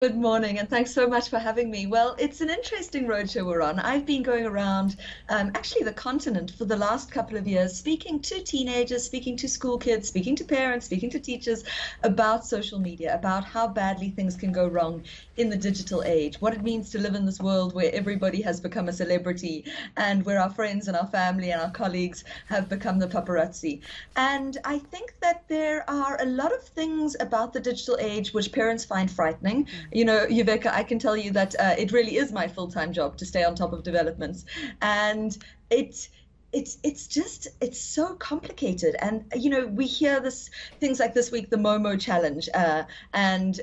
Good morning, and thanks so much for having me. Well, it's an interesting roadshow we're on. I've been going around, actually the continent for the last couple of years, speaking to teenagers, speaking to school kids, speaking to parents, speaking to teachers about social media, about how badly things can go wrong in the digital age, what it means to live in this world where everybody has become a celebrity and where our friends and our family and our colleagues have become the paparazzi. And I think that there are a lot of things about the digital age which parents find frightening. You know, Yuveka, I can tell you that it really is my full-time job to stay on top of developments. And it it's so complicated. And we hear this things like this week, the Momo challenge, and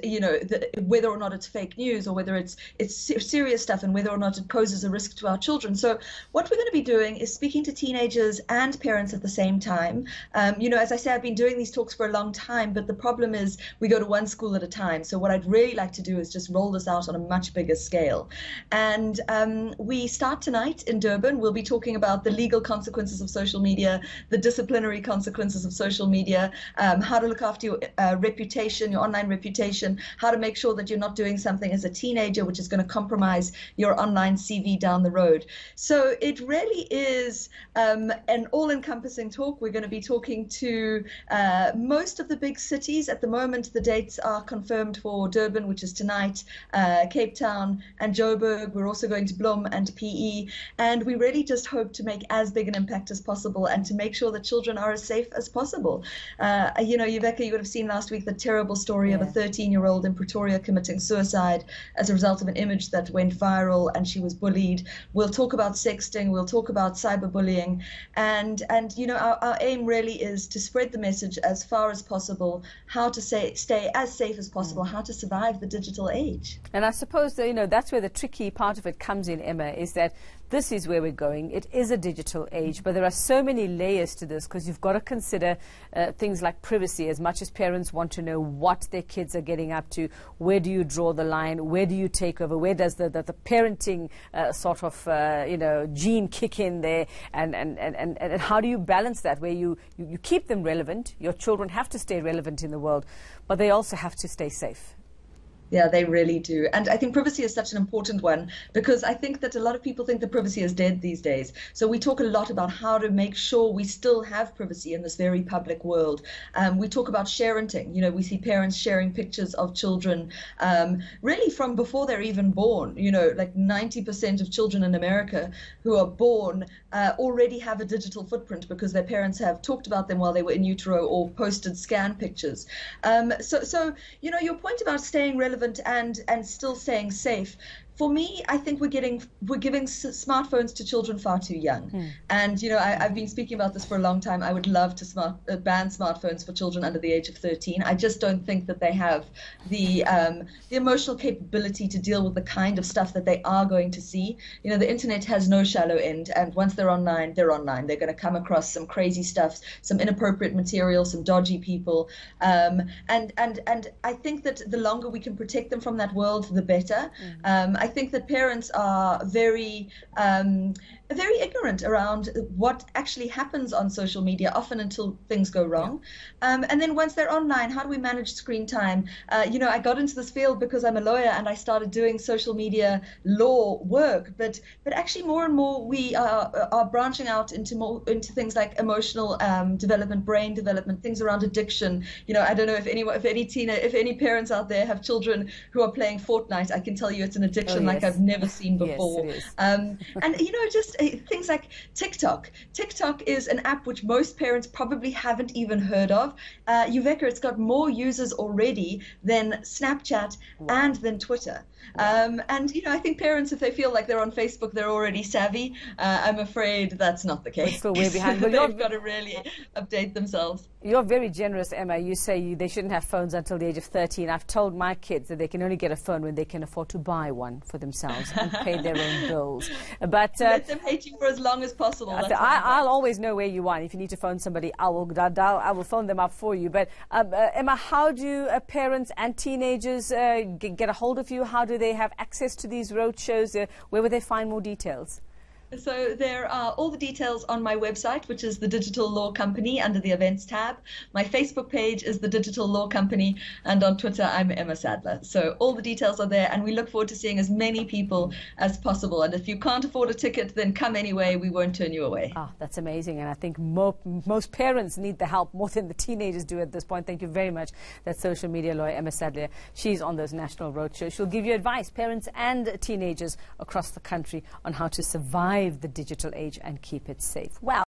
whether or not it's fake news or whether it's serious stuff, and whether or not it poses a risk to our children. So what we're going to be doing is speaking to teenagers and parents at the same time. As I say, I've been doing these talks for a long time, but the problem is we go to one school at a time. So what I'd really like to do is just roll this out on a much bigger scale. And we start tonight in Durban. We'll be talking about the legal consequences of social media, the disciplinary consequences of social media, how to look after your reputation, your online reputation, how to make sure that you're not doing something as a teenager which is going to compromise your online CV down the road. So it really is an all-encompassing talk. We're going to be talking to most of the big cities. At the moment, the dates are confirmed for Durban, which is tonight, Cape Town and Joburg. We're also going to Bloem and PE, and we really just hope to make as big an impact as possible and to make sure that children are as safe as possible. Yuveka, you would have seen last week the terrible story of a 13-year-old in Pretoria committing suicide as a result of an image that went viral, and she was bullied. We'll talk about sexting, we'll talk about cyberbullying, and our aim really is to spread the message as far as possible, how to stay as safe as possible, how to survive the digital age. And I suppose that, that's where the tricky part of it comes in, Emma, is that this is where we're going. It is a digital age, but there are so many layers to this, because you've got to consider things like privacy. As much as parents want to know what their kids are getting up to, where do you draw the line, where do you take over, where does the parenting gene kick in there, and how do you balance that, where you keep them relevant. Your children have to stay relevant in the world, but they also have to stay safe. Yeah, they really do. And I think privacy is such an important one, because I think that a lot of people think that privacy is dead these days. So we talk a lot about how to make sure we still have privacy in this very public world. We talk about sharenting. We see parents sharing pictures of children really from before they're even born. Like 90% of children in America who are born already have a digital footprint because their parents have talked about them while they were in utero or posted scan pictures. So your point about staying relevant and still staying safe. For me, I think we're giving smartphones to children far too young. And, I've been speaking about this for a long time. I would love to ban smartphones for children under the age of 13. I just don't think that they have the emotional capability to deal with the kind of stuff that they are going to see. The internet has no shallow end. And once they're online, they're online. They're going to come across some crazy stuff, some inappropriate material, some dodgy people. And I think that the longer we can protect them from that world, the better. I think that parents are very ignorant around what actually happens on social media, often until things go wrong. And then once they're online, how do we manage screen time? I got into this field because I'm a lawyer and I started doing social media law work, but actually more and more we are branching out into things like emotional development, brain development, things around addiction. I don't know if any parents out there have children who are playing Fortnite. I can tell you it's an addiction like I've never seen before. Yes, it is. And just things like TikTok. TikTok is an app which most parents probably haven't even heard of. Yuveka, it's got more users already than Snapchat and than Twitter. I think parents, if they feel like they're on Facebook, they're already savvy. I'm afraid that's not the case. We're still way behind. They've got to really update themselves. You're very generous, Emma. You say they shouldn't have phones until the age of 13. I've told my kids that they can only get a phone when they can afford to buy one for themselves and pay their own bills. But let them hate you for as long as possible. I'll always know where you are. If you need to phone somebody, I will phone them up for you. But Emma, how do parents and teenagers get a hold of you? How do they have access to these road shows? Where would they find more details? So there are all the details on my website, which is the Digital Law Company under the events tab. My Facebook page is the Digital Law Company, and on Twitter, I'm Emma Sadleir. So all the details are there, and we look forward to seeing as many people as possible. And if you can't afford a ticket, then come anyway. We won't turn you away. Ah, that's amazing. And I think most parents need the help more than the teenagers do at this point. Thank you very much. That's social media lawyer Emma Sadleir. She's on those national roadshows. She'll give you advice, parents and teenagers across the country, on how to survive the digital age and keep it safe. Well,